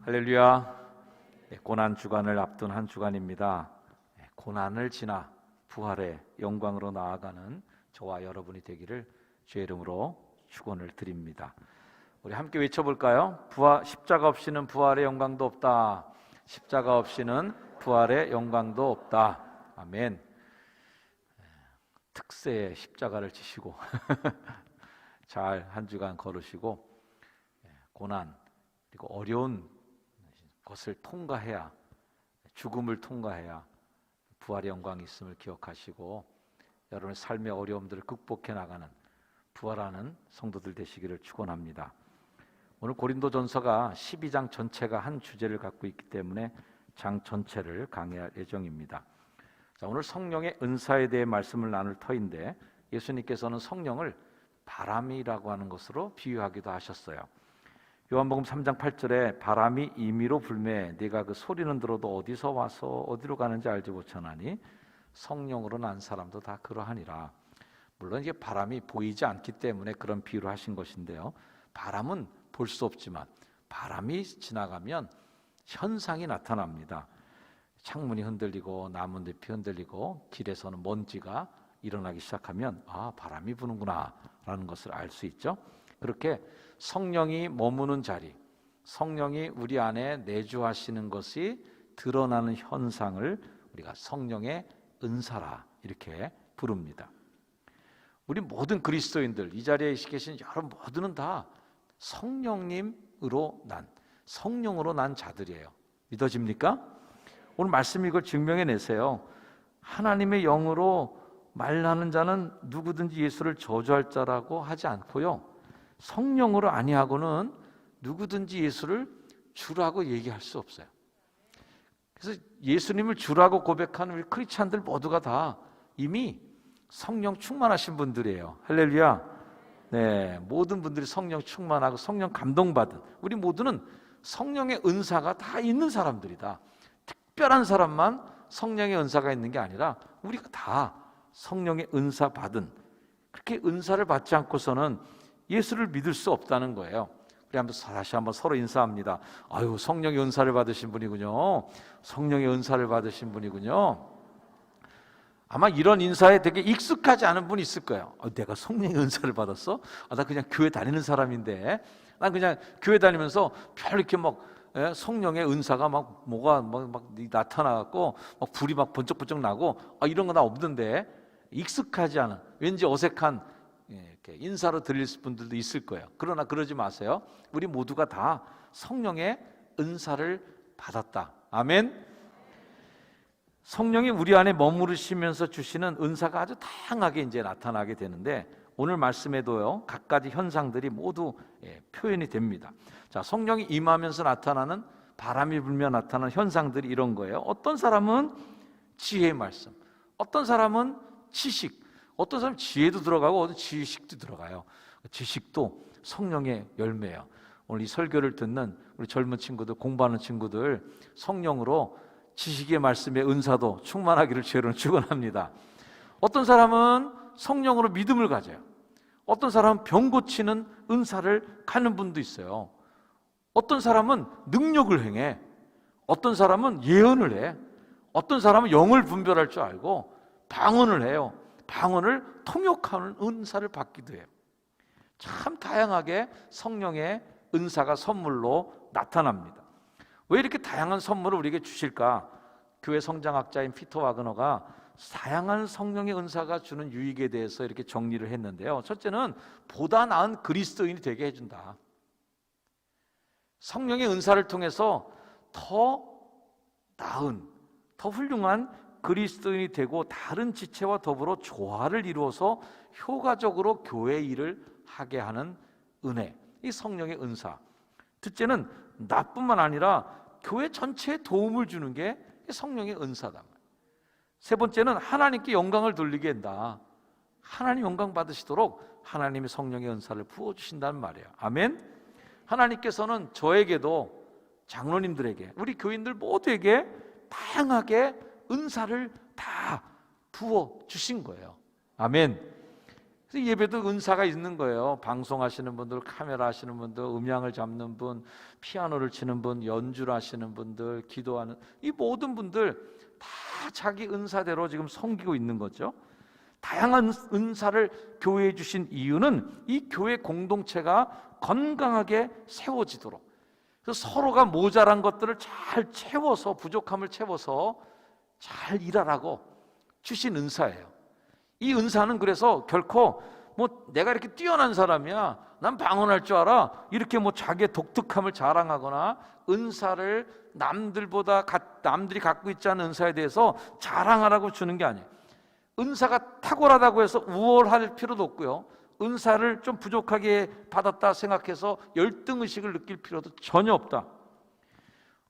할렐루야. 고난 주간을 앞둔 한 주간입니다. 고난을 지나 부활의 영광으로 나아가는 저와 여러분이 되기를 주의 이름으로 축원을 드립니다. 우리 함께 외쳐볼까요? 십자가 없이는 부활의 영광도 없다. 십자가 없이는 부활의 영광도 없다. 아멘. 특세의 십자가를 지시고 잘 한 주간 걸으시고 고난 그리고 어려운 것을 통과해야, 죽음을 통과해야 부활의 영광이 있음을 기억하시고 여러분의 삶의 어려움들을 극복해 나가는 부활하는 성도들 되시기를 축원합니다. 오늘 고린도전서가 12장 전체가 한 주제를 갖고 있기 때문에 장 전체를 강의할 예정입니다. 자, 오늘 성령의 은사에 대해 말씀을 나눌 터인데, 예수님께서는 성령을 바람이라고 하는 것으로 비유하기도 하셨어요. 요한복음 3장 8절에 바람이 임의로 불매 네가 그 소리는 들어도 어디서 와서 어디로 가는지 알지 못하나니 성령으로 난 사람도 다 그러하니라. 물론 이게 바람이 보이지 않기 때문에 그런 비유를 하신 것인데요, 바람은 볼 수 없지만 바람이 지나가면 현상이 나타납니다. 창문이 흔들리고 나뭇잎이 흔들리고 길에서는 먼지가 일어나기 시작하면 바람이 부는구나 라는 것을 알 수 있죠. 그렇게 성령이 머무는 자리, 성령이 우리 안에 내주하시는 것이 드러나는 현상을 우리가 성령의 은사라 이렇게 부릅니다. 우리 모든 그리스도인들, 이 자리에 계신 여러 모두는 다 성령으로 난 자들이에요. 믿어집니까? 오늘 말씀 이걸 증명해내세요. 하나님의 영으로 말하는 자는 누구든지 예수를 저주할 자라고 하지 않고요, 성령으로 아니하고는 누구든지 예수를 주라고 얘기할 수 없어요. 그래서 예수님을 주라고 고백하는 우리 크리스찬들 모두가 다 이미 성령 충만하신 분들이에요. 할렐루야. 네, 모든 분들이 성령 충만하고 성령 감동받은, 우리 모두는 성령의 은사가 다 있는 사람들이다. 특별한 사람만 성령의 은사가 있는 게 아니라 우리가 다 성령의 은사 받은, 그렇게 은사를 받지 않고서는 예수를 믿을 수 없다는 거예요. 우리 다시 한번 서로 인사합니다. 아유, 성령의 은사를 받으신 분이군요. 성령의 은사를 받으신 분이군요. 아마 이런 인사에 되게 익숙하지 않은 분이 있을 거예요. 내가 성령의 은사를 받았어? 나 그냥 교회 다니는 사람인데, 난 그냥 교회 다니면서 별 이렇게 성령의 은사가 뭐가 나타나갖고 불이 번쩍번쩍 나고 이런 거 나 없는데, 익숙하지 않은, 왠지 어색한 이렇게 인사로 들릴 분들도 있을 거예요. 그러나 그러지 마세요. 우리 모두가 다 성령의 은사를 받았다. 아멘. 성령이 우리 안에 머무르시면서 주시는 은사가 아주 다양하게 이제 나타나게 되는데, 오늘 말씀에도요, 갖가지 현상들이 모두 표현이 됩니다. 자, 성령이 임하면서 나타나는, 바람이 불며 나타나는 현상들이 이런 거예요. 어떤 사람은 지혜의 말씀, 어떤 사람은 지식, 어떤 사람은 지혜도 들어가고 어떤 지식도 들어가요. 지식도 성령의 열매예요. 오늘 이 설교를 듣는 우리 젊은 친구들, 공부하는 친구들, 성령으로 지식의 말씀의 은사도 충만하기를 주로 축원합니다. 어떤 사람은 성령으로 믿음을 가져요. 어떤 사람은 병 고치는 은사를 갖는 분도 있어요. 어떤 사람은 능력을 행해. 어떤 사람은 예언을 해. 어떤 사람은 영을 분별할 줄 알고 방언을 해요. 방언을 통역하는 은사를 받기도 해요. 참 다양하게 성령의 은사가 선물로 나타납니다. 왜 이렇게 다양한 선물을 우리에게 주실까? 교회 성장학자인 피터 와그너가 다양한 성령의 은사가 주는 유익에 대해서 이렇게 정리를 했는데요, 첫째는 보다 나은 그리스도인이 되게 해준다. 성령의 은사를 통해서 더 나은, 더 훌륭한 그리스도인이 되고 다른 지체와 더불어 조화를 이루어서 효과적으로 교회 일을 하게 하는 은혜, 이 성령의 은사. 둘째는 나뿐만 아니라 교회 전체에 도움을 주는 게 성령의 은사다. 세 번째는 하나님께 영광을 돌리게 한다. 하나님 영광 받으시도록 하나님의 성령의 은사를 부어주신다는 말이에요. 아멘. 하나님께서는 저에게도, 장로님들에게, 우리 교인들 모두에게 다양하게 은사를 다 부어주신 거예요. 아멘. 예배도 은사가 있는 거예요. 방송하시는 분들, 카메라 하시는 분들, 음향을 잡는 분, 피아노를 치는 분, 연주를 하시는 분들, 기도하는 이 모든 분들 다 자기 은사대로 지금 섬기고 있는 거죠. 다양한 은사를 교회에 주신 이유는 이 교회 공동체가 건강하게 세워지도록, 그래서 서로가 모자란 것들을 잘 채워서, 부족함을 채워서 잘 일하라고 주신 은사예요. 이 은사는 그래서 결코 뭐 내가 이렇게 뛰어난 사람이야, 난 방언할 줄 알아, 이렇게 뭐 자기의 독특함을 자랑하거나 은사를 남들이 갖고 있지 않은 은사에 대해서 자랑하라고 주는 게 아니에요. 은사가 탁월하다고 해서 우월할 필요도 없고요, 은사를 좀 부족하게 받았다 생각해서 열등의식을 느낄 필요도 전혀 없다.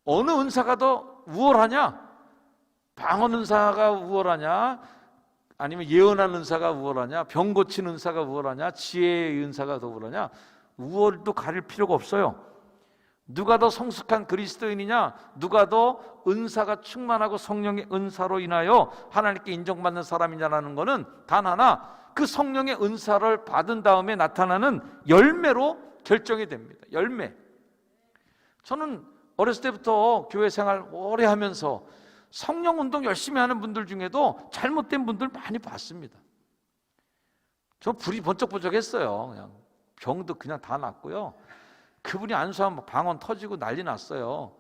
어느 은사가 더 우월하냐? 방언 은사가 우월하냐? 아니면 예언하는 은사가 우월하냐? 병 고치는 은사가 우월하냐? 지혜의 은사가 더 우월하냐? 우월도 가릴 필요가 없어요. 누가 더 성숙한 그리스도인이냐? 누가 더 은사가 충만하고 성령의 은사로 인하여 하나님께 인정받는 사람이냐라는 것은 단 하나, 그 성령의 은사를 받은 다음에 나타나는 열매로 결정이 됩니다. 열매. 저는 어렸을 때부터 교회 생활 오래 하면서 성령 운동 열심히 하는 분들 중에도 잘못된 분들 많이 봤습니다. 저 불이 번쩍번쩍했어요. 그냥 병도 그냥 다 났고요, 그분이 안수하면 방언 터지고 난리 났어요.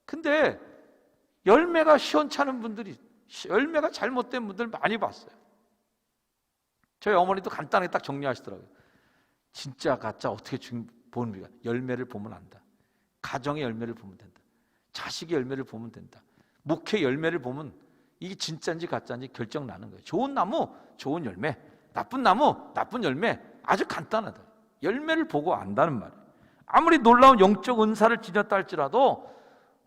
근데 열매가 시원찮은 분들이, 열매가 잘못된 분들 많이 봤어요. 저희 어머니도 간단하게 딱 정리하시더라고요. 진짜 가짜 어떻게 보는 거야? 열매를 보면 안다. 가정의 열매를 보면 된다. 자식의 열매를 보면 된다. 목회 열매를 보면 이게 진짜인지 가짜인지 결정 나는 거예요. 좋은 나무, 좋은 열매, 나쁜 나무, 나쁜 열매. 아주 간단하다. 열매를 보고 안다는 말이에요. 아무리 놀라운 영적 은사를 지녔다 할지라도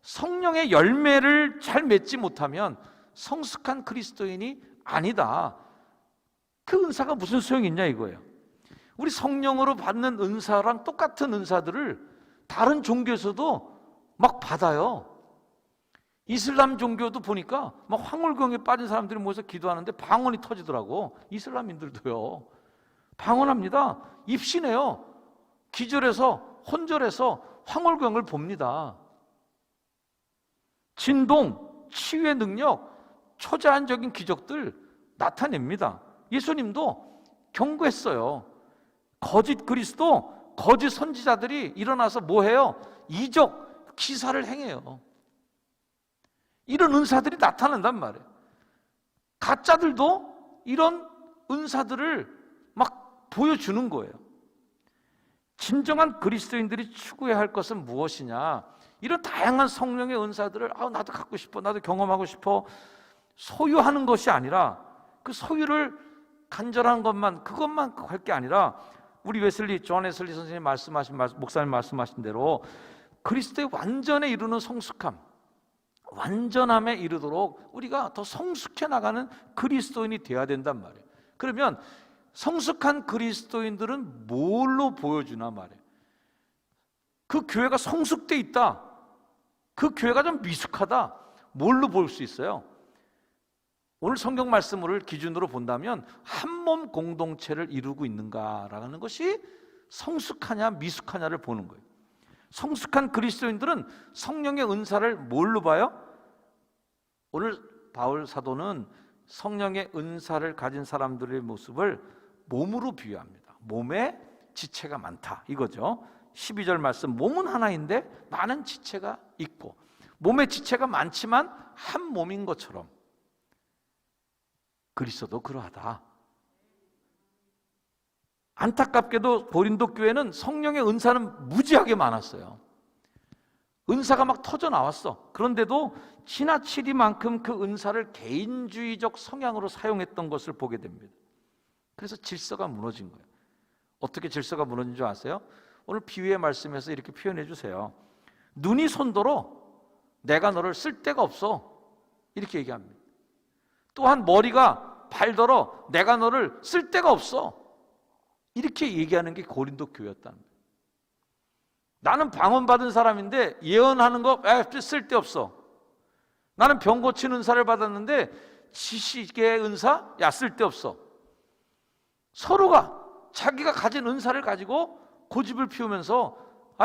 성령의 열매를 잘 맺지 못하면 성숙한 그리스도인이 아니다. 그 은사가 무슨 소용이 있냐 이거예요. 우리 성령으로 받는 은사랑 똑같은 은사들을 다른 종교에서도 막 받아요. 이슬람 종교도 보니까 막 황홀경에 빠진 사람들이 모여서 기도하는데 방언이 터지더라고. 이슬람인들도요, 방언합니다. 입신해요. 기절해서, 혼절해서 황홀경을 봅니다. 진동, 치유의 능력, 초자연적인 기적들 나타냅니다. 예수님도 경고했어요. 거짓 그리스도, 거짓 선지자들이 일어나서 뭐 해요? 이적, 기사를 행해요. 이런 은사들이 나타난단 말이에요. 가짜들도 이런 은사들을 막 보여주는 거예요. 진정한 그리스도인들이 추구해야 할 것은 무엇이냐? 이런 다양한 성령의 은사들을 나도 갖고 싶어, 나도 경험하고 싶어, 소유하는 것이 아니라, 그 소유를 간절한 것만, 그것만 할 게 아니라, 우리 존 웨슬리 선생님 목사님 말씀하신 대로 그리스도의 완전에 이루는 성숙함, 완전함에 이르도록 우리가 더 성숙해 나가는 그리스도인이 되어야 된단 말이에요. 그러면 성숙한 그리스도인들은 뭘로 보여주나 말이에요. 그 교회가 성숙돼 있다, 그 교회가 좀 미숙하다, 뭘로 볼 수 있어요? 오늘 성경 말씀을 기준으로 본다면 한 몸 공동체를 이루고 있는가라는 것이 성숙하냐 미숙하냐를 보는 거예요. 성숙한 그리스도인들은 성령의 은사를 뭘로 봐요? 오늘 바울 사도는 성령의 은사를 가진 사람들의 모습을 몸으로 비유합니다. 몸에 지체가 많다 이거죠. 12절 말씀, 몸은 하나인데 많은 지체가 있고, 몸에 지체가 많지만 한 몸인 것처럼 그리스도도 그러하다. 안타깝게도 고린도 교회는 성령의 은사는 무지하게 많았어요. 은사가 막 터져 나왔어. 그런데도 지나치리만큼 그 은사를 개인주의적 성향으로 사용했던 것을 보게 됩니다. 그래서 질서가 무너진 거예요. 어떻게 질서가 무너진 줄 아세요? 오늘 비유의 말씀에서 이렇게 표현해 주세요. 눈이 손더러 내가 너를 쓸 데가 없어, 이렇게 얘기합니다. 또한 머리가 발더러 내가 너를 쓸 데가 없어, 이렇게 얘기하는 게 고린도 교회였다는 거예요. 나는 방언 받은 사람인데 예언하는 거 쓸데없어. 나는 병 고치는 은사를 받았는데 지식의 은사? 쓸데없어. 서로가 자기가 가진 은사를 가지고 고집을 피우면서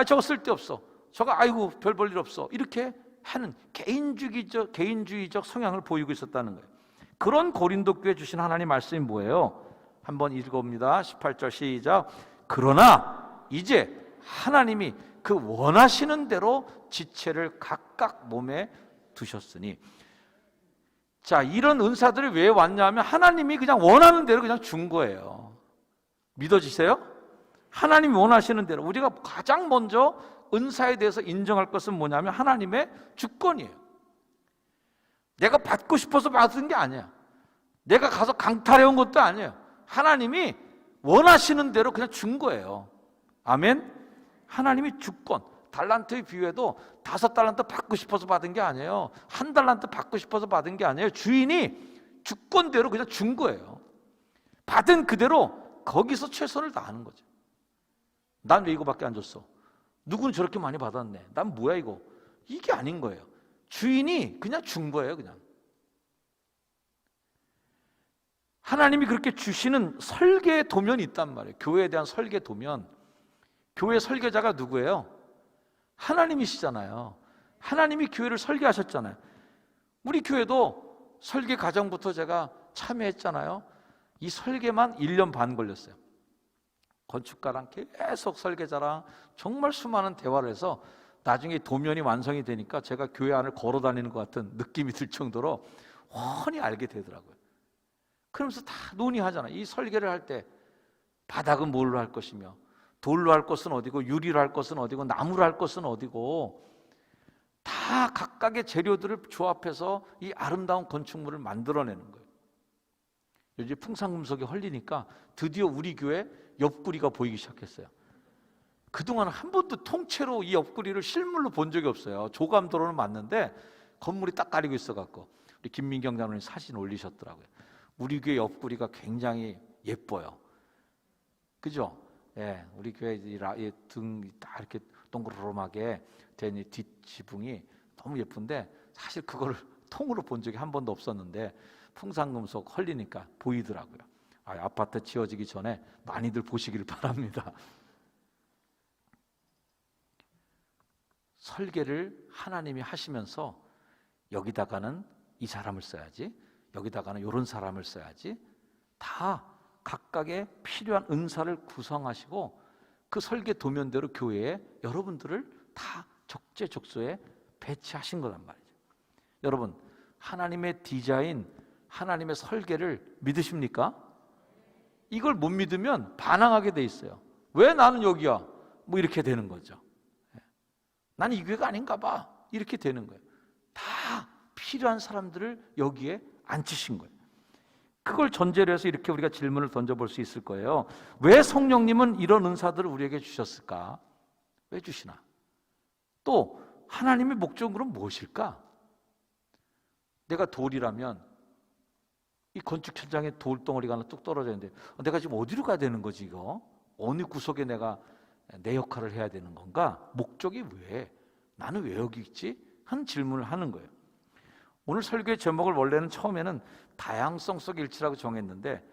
저거 쓸데없어, 저거 아이고 별 볼 일 없어, 이렇게 하는 개인주의적 성향을 보이고 있었다는 거예요. 그런 고린도 교회에 주신 하나님 말씀이 뭐예요? 한번 읽어봅니다. 18절 시작. 그러나 이제 하나님이 그 원하시는 대로 지체를 각각 몸에 두셨으니. 자, 이런 은사들이 왜 왔냐면 하나님이 그냥 원하는 대로 그냥 준 거예요. 믿어지세요? 하나님이 원하시는 대로. 우리가 가장 먼저 은사에 대해서 인정할 것은 뭐냐면 하나님의 주권이에요. 내가 받고 싶어서 받은 게 아니야. 내가 가서 강탈해 온 것도 아니에요. 하나님이 원하시는 대로 그냥 준 거예요. 아멘? 하나님이 주권. 달란트의 비유에도 5달란트 받고 싶어서 받은 게 아니에요. 1달란트 받고 싶어서 받은 게 아니에요. 주인이 주권대로 그냥 준 거예요. 받은 그대로 거기서 최선을 다하는 거죠. 난 왜 이거밖에 안 줬어? 누구는 저렇게 많이 받았네. 난 뭐야 이거? 이게 아닌 거예요. 주인이 그냥 준 거예요. 그냥 하나님이 그렇게 주시는 설계 도면이 있단 말이에요. 교회에 대한 설계 도면. 교회 설계자가 누구예요? 하나님이시잖아요. 하나님이 교회를 설계하셨잖아요. 우리 교회도 설계 과정부터 제가 참여했잖아요. 이 설계만 1년 반 걸렸어요. 건축가랑 계속 설계자랑 정말 수많은 대화를 해서 나중에 도면이 완성이 되니까 제가 교회 안을 걸어 다니는 것 같은 느낌이 들 정도로 훤히 알게 되더라고요. 그러면서 다 논의하잖아요. 이 설계를 할 때 바닥은 뭘로 할 것이며, 돌로 할 것은 어디고, 유리로 할 것은 어디고, 나무로 할 것은 어디고, 다 각각의 재료들을 조합해서 이 아름다운 건축물을 만들어내는 거예요. 요즘 풍산금속이 헐리니까 드디어 우리 교회 옆구리가 보이기 시작했어요. 그동안 한 번도 통째로 이 옆구리를 실물로 본 적이 없어요. 조감도로는 맞는데 건물이 딱 가리고 있어갖고 우리 김민경 장로님 사진 올리셨더라고요. 우리 교회 옆구리가 굉장히 예뻐요. 그죠? 예, 우리 교회 등 다 이렇게 동그랗게 된 이 뒷지붕이 너무 예쁜데 사실 그걸 통으로 본 적이 한 번도 없었는데 풍산금속 헐리니까 보이더라고요. 아파트 지어지기 전에 많이들 보시길 바랍니다. 설계를 하나님이 하시면서 여기다가는 이 사람을 써야지, 여기다가는 이런 사람을 써야지, 다 각각의 필요한 은사를 구성하시고 그 설계 도면대로 교회에 여러분들을 다 적재적소에 배치하신 거란 말이죠. 여러분, 하나님의 디자인, 하나님의 설계를 믿으십니까? 이걸 못 믿으면 반항하게 돼 있어요. 왜 나는 여기야? 뭐 이렇게 되는 거죠. 나는 이 교회가 아닌가 봐. 이렇게 되는 거예요. 다 필요한 사람들을 여기에 앉히신 거예요. 그걸 전제로 해서 이렇게 우리가 질문을 던져볼 수 있을 거예요. 왜 성령님은 이런 은사들을 우리에게 주셨을까? 왜 주시나? 또 하나님의 목적은 무엇일까? 내가 돌이라면 이 건축 현장에 돌덩어리가 하나 뚝 떨어져 있는데 내가 지금 어디로 가야 되는 거지 이거? 어느 구석에 내가 내 역할을 해야 되는 건가? 목적이 왜? 나는 왜 여기 있지? 하는 질문을 하는 거예요. 오늘 설교의 제목을 원래는 처음에는 다양성 속의 일치라고 정했는데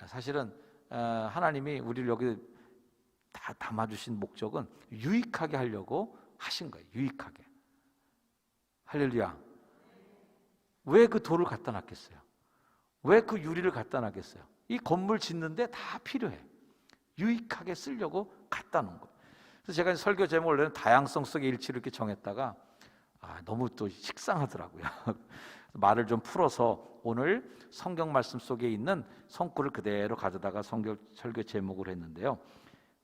사실은 하나님이 우리를 여기 다 담아주신 목적은 유익하게 하려고 하신 거예요. 유익하게. 할렐루야. 왜 그 돌을 갖다 놨겠어요? 왜 그 유리를 갖다 놨겠어요? 이 건물 짓는데 다 필요해. 유익하게 쓰려고 갖다 놓은 거예요. 그래서 제가 설교 제목을 원래는 다양성 속의 일치를 이렇게 정했다가 너무 또 식상하더라고요. 말을 좀 풀어서 오늘 성경 말씀 속에 있는 성구를 그대로 가져다가 설교 제목을 했는데요.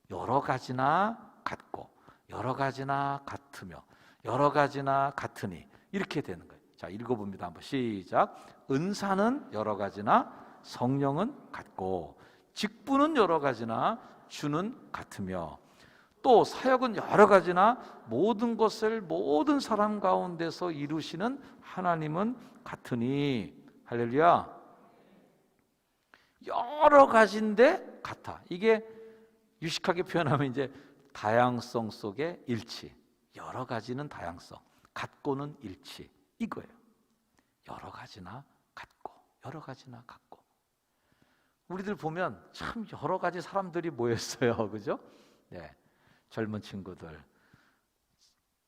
여러 가지나 같고 여러 가지나 같으며 여러 가지나 같으니 이렇게 되는 거예요. 자, 읽어봅니다. 한번 시작. 은사는 여러 가지나 성령은 같고 직분은 여러 가지나 주는 같으며 또 사역은 여러 가지나 모든 것을 모든 사람 가운데서 이루시는 하나님은 같으니. 할렐루야. 여러 가지인데 같아. 이게 유식하게 표현하면 이제 다양성 속의 일치. 여러 가지는 다양성, 같고는 일치. 이거예요. 여러 가지나 같고 여러 가지나 같고. 우리들 보면 참 여러 가지 사람들이 모였어요. 그죠? 네. 젊은 친구들,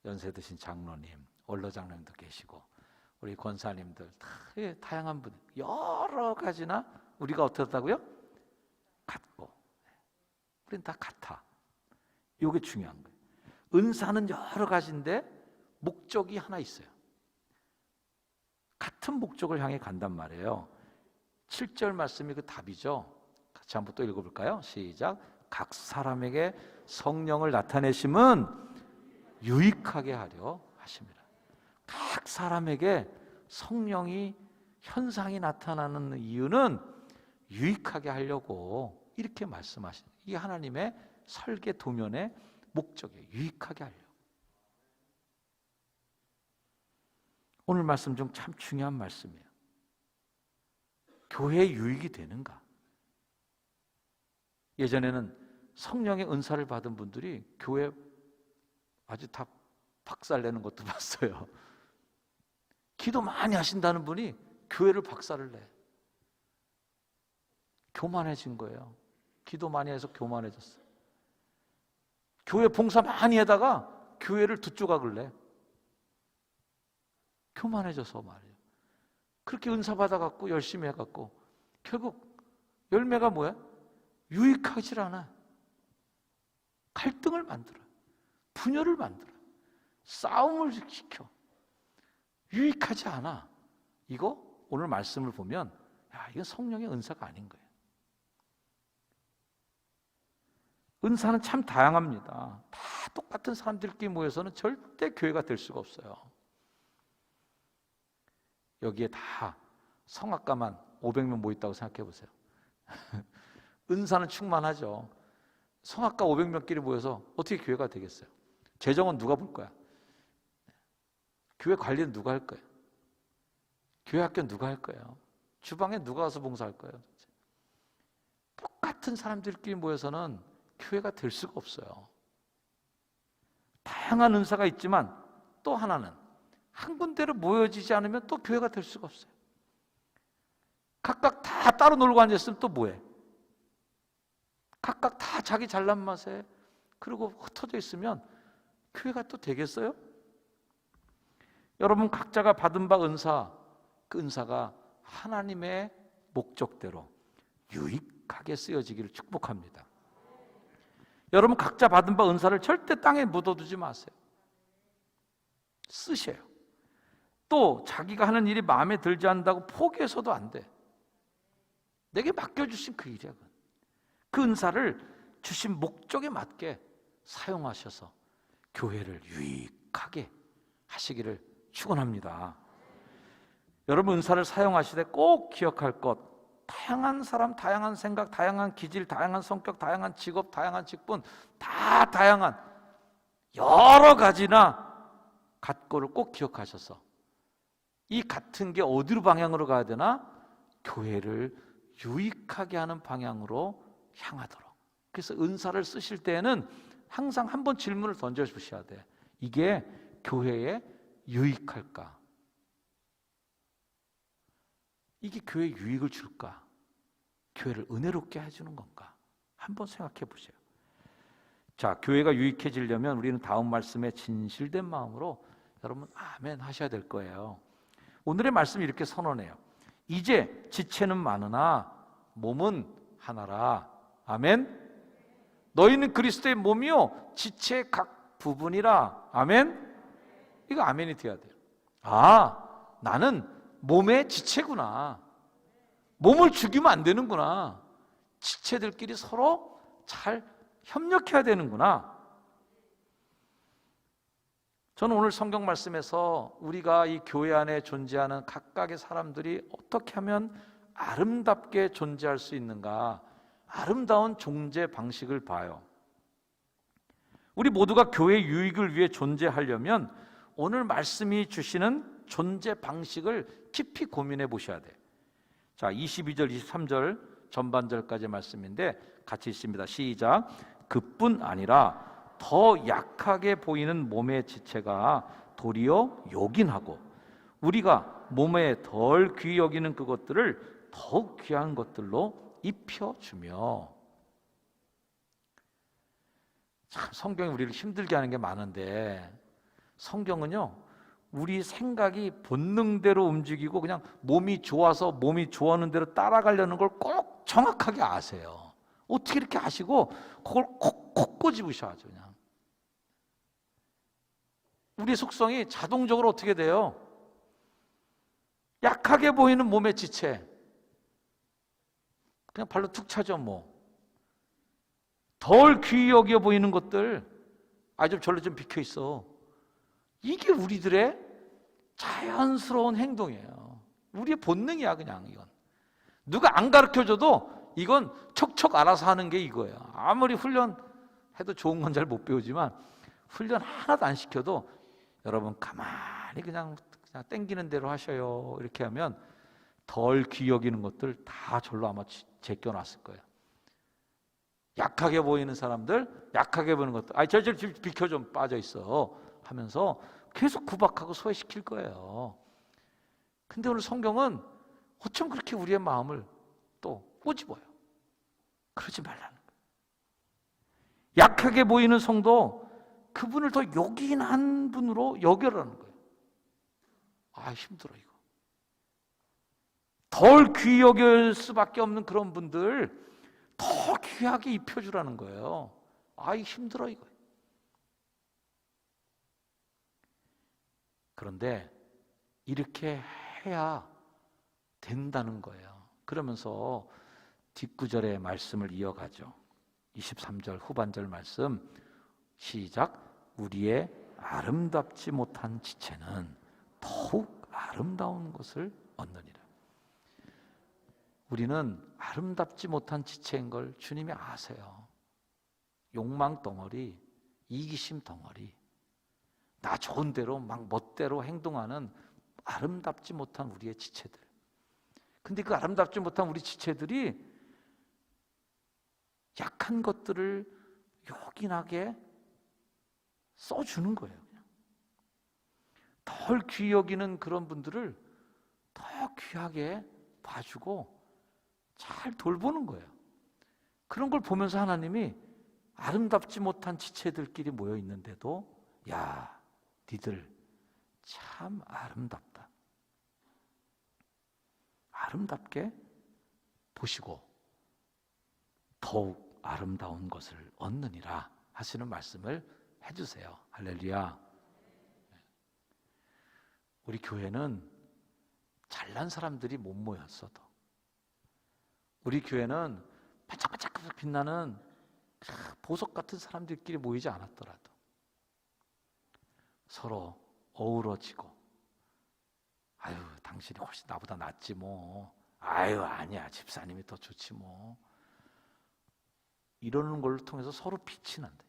연세 드신 장로님, 원로 장로님도 계시고, 우리 권사님들 다양한 분, 여러 가지나 우리가 어떻게 했다고요? 같고, 우리는 다 같아. 이게 중요한 거예요. 은사는 여러 가지인데 목적이 하나 있어요. 같은 목적을 향해 간단 말이에요. 7절 말씀이 그 답이죠. 같이 한번 또 읽어볼까요? 시작. 각 사람에게 성령을 나타내심은 유익하게 하려 하심이라. 각 사람에게 성령이 현상이 나타나는 이유는 유익하게 하려고 이렇게 말씀하신, 이게 하나님의 설계 도면의 목적이에요. 유익하게 하려고. 오늘 말씀 중 참 중요한 말씀이에요. 교회에 유익이 되는가? 예전에는 성령의 은사를 받은 분들이 교회 아주 다 박살내는 것도 봤어요. 기도 많이 하신다는 분이 교회를 박살을 내. 교만해진 거예요. 기도 많이 해서 교만해졌어요. 교회 봉사 많이 하다가 교회를 두 조각을 내. 교만해져서 말이에요. 그렇게 은사 받아갖고 열심히 해갖고 결국 열매가 뭐야? 유익하지 않아. 갈등을 만들어, 분열을 만들어, 싸움을 시켜. 유익하지 않아. 이거 오늘 말씀을 보면 이건 성령의 은사가 아닌 거예요. 은사는 참 다양합니다. 다 똑같은 사람들끼리 모여서는 절대 교회가 될 수가 없어요. 여기에 다 성악가만 500명 모였다고 생각해 보세요. 은사는 충만하죠. 성악가 500명끼리 모여서 어떻게 교회가 되겠어요? 재정은 누가 볼 거야? 교회 관리는 누가 할 거예요? 교회 학교는 누가 할 거예요? 주방에 누가 와서 봉사할 거예요? 똑같은 사람들끼리 모여서는 교회가 될 수가 없어요. 다양한 은사가 있지만 또 하나는 한 군데로 모여지지 않으면 또 교회가 될 수가 없어요. 각각 다 따로 놀고 앉아있으면 또 뭐해? 각각 다 자기 잘난 맛에 그리고 흩어져 있으면 교회가 또 되겠어요? 여러분 각자가 받은 바 은사, 그 은사가 하나님의 목적대로 유익하게 쓰여지기를 축복합니다. 여러분 각자 받은 바 은사를 절대 땅에 묻어두지 마세요. 쓰셔요. 또 자기가 하는 일이 마음에 들지 않는다고 포기해서도 안 돼. 내게 맡겨주신 그 일이야. 그 은사를 주신 목적에 맞게 사용하셔서 교회를 유익하게 하시기를 축원합니다. 여러분 은사를 사용하시되 꼭 기억할 것, 다양한 사람, 다양한 생각, 다양한 기질, 다양한 성격, 다양한 직업, 다양한 직분, 다 다양한 여러 가지나 같고를 꼭 기억하셔서 이 같은 게 어디로 방향으로 가야 되나? 교회를 유익하게 하는 방향으로 향하도록. 그래서 은사를 쓰실 때에는 항상 한번 질문을 던져주셔야 돼. 이게 교회에 유익할까? 이게 교회에 유익을 줄까? 교회를 은혜롭게 해주는 건가? 한번 생각해 보세요. 자, 교회가 유익해지려면 우리는 다음 말씀에 진실된 마음으로 여러분 아멘 하셔야 될 거예요. 오늘의 말씀이 이렇게 선언해요. 이제 지체는 많으나 몸은 하나라. 아멘. 너희는 그리스도의 몸이요 지체의 각 부분이라. 아멘. 이거 아멘이 돼야 돼요. 나는 몸의 지체구나. 몸을 죽이면 안 되는구나. 지체들끼리 서로 잘 협력해야 되는구나. 저는 오늘 성경 말씀에서 우리가 이 교회 안에 존재하는 각각의 사람들이 어떻게 하면 아름답게 존재할 수 있는가, 아름다운 존재 방식을 봐요. 우리 모두가 교회의 유익을 위해 존재하려면 오늘 말씀이 주시는 존재 방식을 깊이 고민해 보셔야 돼요. 자, 22절, 23절 전반절까지 말씀인데 같이 읽습니다. 시작. 그뿐 아니라 더 약하게 보이는 몸의 지체가 도리어 요긴하고 우리가 몸에 덜 귀히 여기는 그것들을 더욱 귀한 것들로 입혀주며. 참 성경이 우리를 힘들게 하는 게 많은데 성경은요, 우리 생각이 본능대로 움직이고 그냥 몸이 좋아서 몸이 좋아하는 대로 따라가려는 걸 꼭 정확하게 아세요. 어떻게 이렇게 아시고 그걸 콕콕 꼬집으셔야죠. 그냥 우리 속성이 자동적으로 어떻게 돼요? 약하게 보이는 몸의 지체 그냥 발로 툭 차죠. 뭐 덜 귀히 여겨 보이는 것들, 좀 절로 좀 비켜 있어. 이게 우리들의 자연스러운 행동이에요. 우리의 본능이야. 그냥 이건 누가 안 가르쳐줘도 이건 척척 알아서 하는 게 이거예요. 아무리 훈련해도 좋은 건 잘 못 배우지만 훈련 하나도 안 시켜도 여러분 가만히 그냥 땡기는 대로 하셔요. 이렇게 하면 덜 귀히 여기는 것들 다 절로 아마 제껴놨을 거예요. 약하게 보이는 사람들, 약하게 보이는 것들, 저 비켜 좀 빠져 있어 하면서 계속 구박하고 소외시킬 거예요. 근데 오늘 성경은 어쩜 그렇게 우리의 마음을 또 꼬집어요. 그러지 말라는 거예요. 약하게 보이는 성도, 그분을 더 요긴한 분으로 여겨라는 거예요. 힘들어 이거. 덜 귀히 여길 수밖에 없는 그런 분들 더 귀하게 입혀주라는 거예요. 힘들어 이거. 그런데 이렇게 해야 된다는 거예요. 그러면서 뒷구절의 말씀을 이어가죠. 23절 후반절 말씀 시작. 우리의 아름답지 못한 지체는 더욱 아름다운 것을 얻느니라. 우리는 아름답지 못한 지체인 걸 주님이 아세요. 욕망 덩어리, 이기심 덩어리, 나 좋은 대로 막 멋대로 행동하는 아름답지 못한 우리의 지체들. 근데 그 아름답지 못한 우리 지체들이 약한 것들을 요긴하게 써주는 거예요. 그냥. 덜 귀히 여기는 그런 분들을 더 귀하게 봐주고 잘 돌보는 거예요. 그런 걸 보면서 하나님이 아름답지 못한 지체들끼리 모여 있는데도 야, 니들 참 아름답다. 아름답게 보시고 더욱 아름다운 것을 얻느니라 하시는 말씀을 해주세요. 할렐루야. 우리 교회는 잘난 사람들이 못 모였어도, 우리 교회는 반짝반짝 빛나는 보석 같은 사람들끼리 모이지 않았더라도 서로 어우러지고, 당신이 훨씬 나보다 낫지 뭐, 아니야 집사님이 더 좋지 뭐, 이러는 걸 통해서 서로 빛이 난다.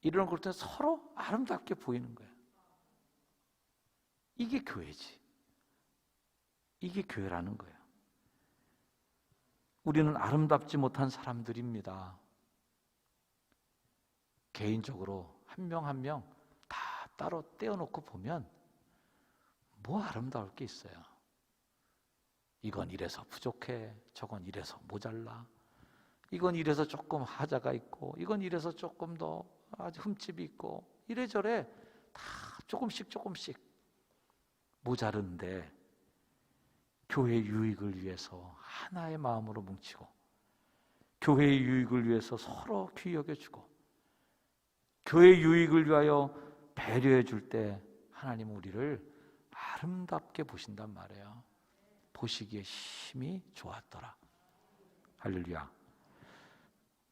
이러는 걸 통해서 서로 아름답게 보이는 거예요. 이게 교회지. 이게 교회라는 거예요. 우리는 아름답지 못한 사람들입니다. 개인적으로 한 명 한 명 다 따로 떼어놓고 보면 뭐 아름다울 게 있어요. 이건 이래서 부족해, 저건 이래서 모자라, 이건 이래서 조금 하자가 있고, 이건 이래서 조금 더 아주 흠집이 있고, 이래저래 다 조금씩 모자른데 교회 유익을 위해서 하나의 마음으로 뭉치고, 교회의 유익을 위해서 서로 귀히 여겨주고, 교회의 유익을 위하여 배려해 줄 때 하나님은 우리를 아름답게 보신단 말이에요. 보시기에 심히 좋았더라. 할렐루야.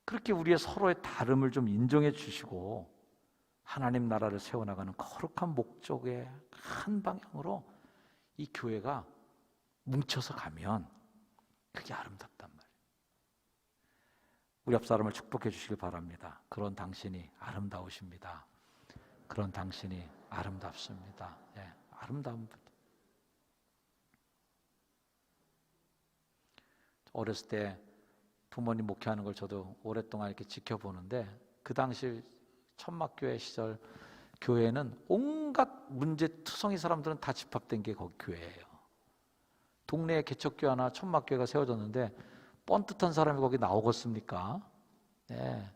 그렇게 우리의 서로의 다름을 좀 인정해 주시고 하나님 나라를 세워나가는 거룩한 목적의 한 방향으로 이 교회가 뭉쳐서 가면 그게 아름답단 말이에요. 우리 옆 사람을 축복해 주시길 바랍니다. 그런 당신이 아름다우십니다. 그런 당신이 아름답습니다. 아름다운 분. 어렸을 때 부모님 목회하는 걸 저도 오랫동안 이렇게 지켜보는데, 그 당시 천막교회 시절 교회는 온갖 문제투성이 사람들은 다 집합된 게 거기 교회예요. 동네에 개척교회 하나 천막교회가 세워졌는데 뻔듯한 사람이 거기 나오겠습니까? 네.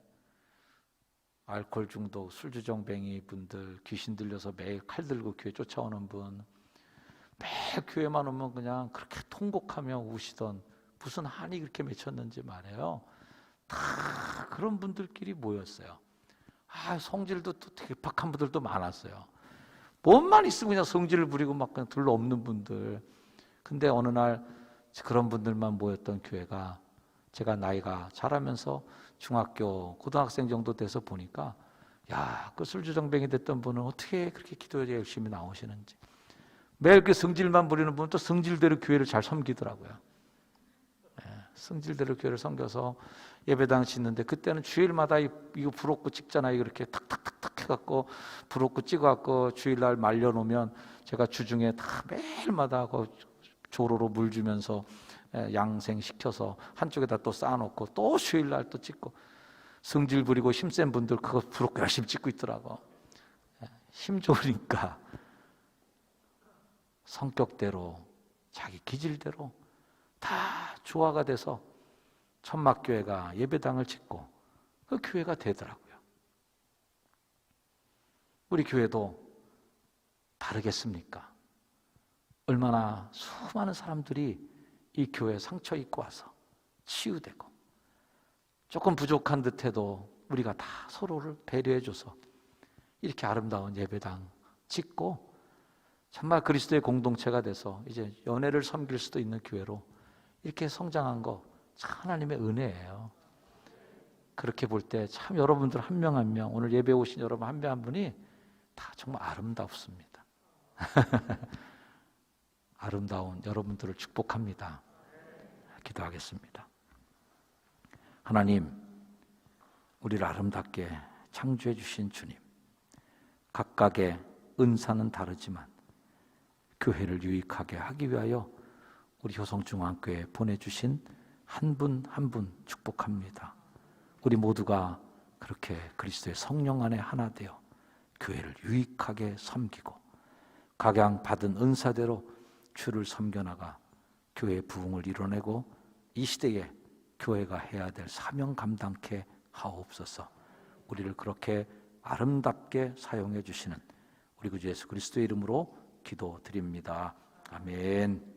알코올 중독, 술주정뱅이 분들, 귀신 들려서 매일 칼 들고 교회 쫓아오는 분, 매일 교회만 오면 그냥 그렇게 통곡하며 우시던, 무슨 한이 그렇게 맺혔는지 말이에요. 다 그런 분들끼리 모였어요. 성질도 또 되게 박한 분들도 많았어요. 뭔만 있으면 그냥 성질을 부리고 막 그냥 둘러 없는 분들. 근데 어느 날 그런 분들만 모였던 교회가, 제가 나이가 자라면서 중학교, 고등학생 정도 돼서 보니까, 야, 그 술주정뱅이 됐던 분은 어떻게 그렇게 기도에 열심히 나오시는지. 매일 그 성질만 부리는 분은 또 성질대로 교회를 잘 섬기더라고요. 성질대로 교회를 섬겨서 예배당 짓는데, 그때는 주일마다 이거 불옷구 찍잖아요. 이렇게 탁탁탁탁 해갖고 불옷구 찍어갖고 주일날 말려놓으면 제가 주중에 다 매일마다 그 조로로 물 주면서 양생시켜서 한쪽에다 또 쌓아놓고 또 주일날 또 찍고, 성질 부리고 힘센 분들 그거 불옷구 열심히 찍고 있더라고. 힘 좋으니까 성격대로 자기 기질대로 다 조화가 돼서 천막교회가 예배당을 짓고 그 교회가 되더라고요. 우리 교회도 다르겠습니까? 얼마나 수많은 사람들이 이 교회에 상처 입고 와서 치유되고, 조금 부족한 듯해도 우리가 다 서로를 배려해줘서 이렇게 아름다운 예배당 짓고, 정말 그리스도의 공동체가 돼서 이제 연회를 섬길 수도 있는 교회로 이렇게 성장한 거 참 하나님의 은혜예요. 그렇게 볼 때 참 여러분들 한 명 한 명, 오늘 예배 오신 여러분 한 명 한 분이 다 정말 아름답습니다. 아름다운 여러분들을 축복합니다. 기도하겠습니다. 하나님, 우리를 아름답게 창조해 주신 주님, 각각의 은사는 다르지만 교회를 유익하게 하기 위하여 우리 효성중앙교회에 보내주신 한 분 한 분 축복합니다. 우리 모두가 그렇게 그리스도의 성령 안에 하나 되어 교회를 유익하게 섬기고 각양 받은 은사대로 주를 섬겨나가 교회의 부흥을 이뤄내고 이 시대에 교회가 해야 될 사명 감당케 하옵소서. 우리를 그렇게 아름답게 사용해 주시는 우리 구주 예수 그리스도의 이름으로 기도드립니다. 아멘.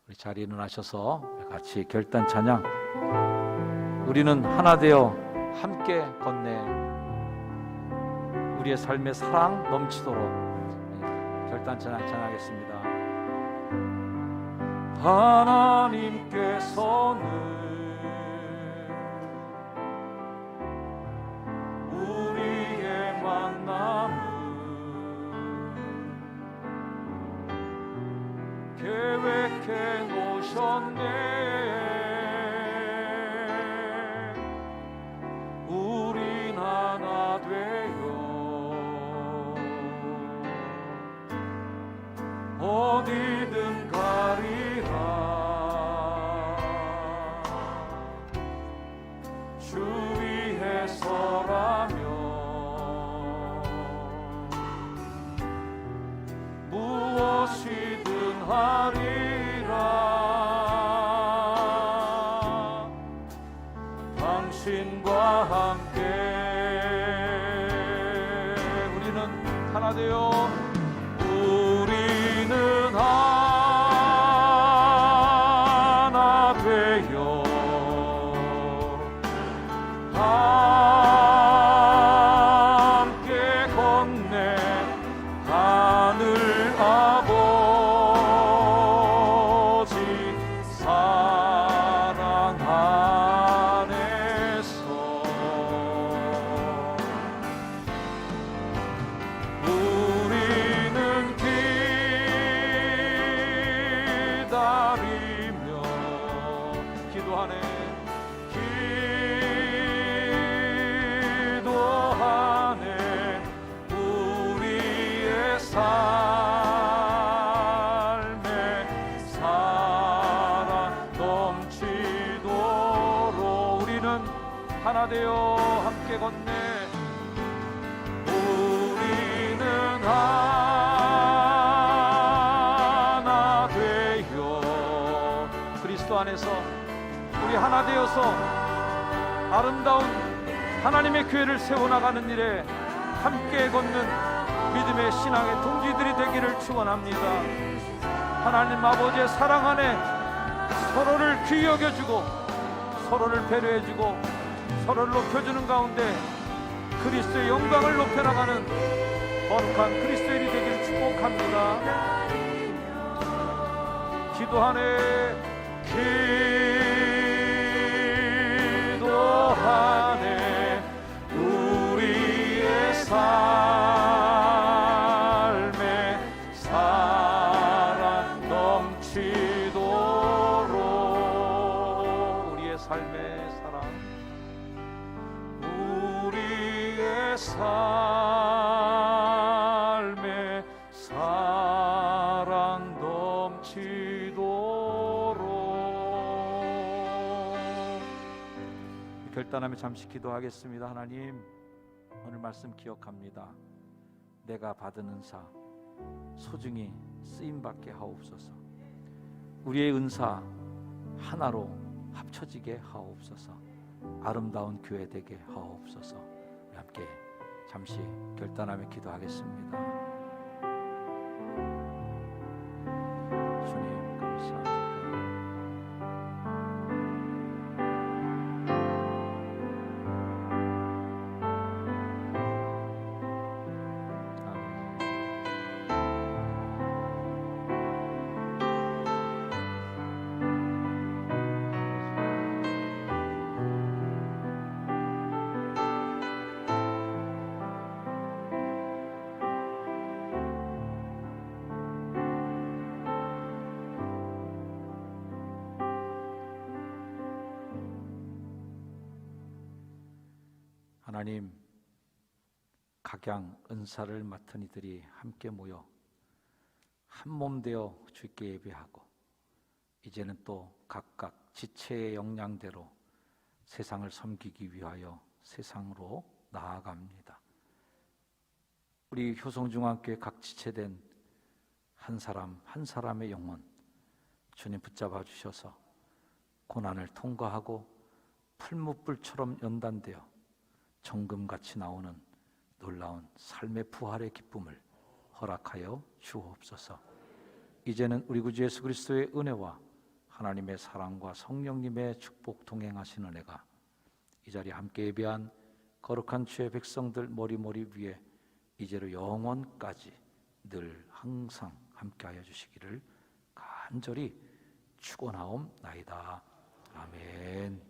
우리 자리에 일어나셔서 같이 결단 찬양, 우리는 하나 되어 함께 건네 우리의 삶의 사랑 넘치도록 결단 찬양 찬양하겠습니다. 하나님께서는 우리의 만남을 계획해 놓으셨네. 우린 하나 되어 어디든 가리라. 주 위에 서라면 무엇이든 하리라. 당신과 함께 우리는 하나 되어 우리는 하나 되어 함께 건네 하늘 아버지 사랑 안에서 우리는 기다리며 기도하네. 우리의 삶에 사랑 넘치도록 우리는 하나 되어 함께 건네. 우리는 하나 되어 안에서 우리 하나 되어서 아름다운 하나님의 교회를 세워나가는 일에 함께 걷는 믿음의 신앙의 동지들이 되기를 축원합니다. 하나님 아버지의 사랑 안에 서로를 귀히 여겨주고 서로를 배려해주고 서로를 높여주는 가운데 그리스도의 영광을 높여나가는 거룩한 그리스도인이 되기를 축복합니다. 기도하네 우리의 삶에 사랑 넘치도록 우리의 삶의 사랑 우리의 삶에 사랑 넘치도록 결단하며 잠시 기도하겠습니다. 하나님, 오늘 말씀 기억합니다. 내가 받은 은사 소중히 쓰임받게 하옵소서. 우리의 은사 하나로 합쳐지게 하옵소서. 아름다운 교회 되게 하옵소서. 우리 함께 잠시 결단하며 기도하겠습니다. 주님 감사합니다. 하나님, 각양 은사를 맡은 이들이 함께 모여 한 몸 되어 주께 예배하고 이제는 또 각각 지체의 역량대로 세상을 섬기기 위하여 세상으로 나아갑니다. 우리 효성중앙교회 각 지체된 한 사람 한 사람의 영혼 주님 붙잡아 주셔서 고난을 통과하고 풀무불처럼 연단되어 정금같이 나오는 놀라운 삶의 부활의 기쁨을 허락하여 주옵소서. 이제는 우리 구주 예수 그리스도의 은혜와 하나님의 사랑과 성령님의 축복 동행하시는 은혜가 이 자리에 함께 예배한 거룩한 주의 백성들 머리머리 위에 이제로 영원까지 늘 항상 함께하여 주시기를 간절히 축원하옵나이다. 아멘.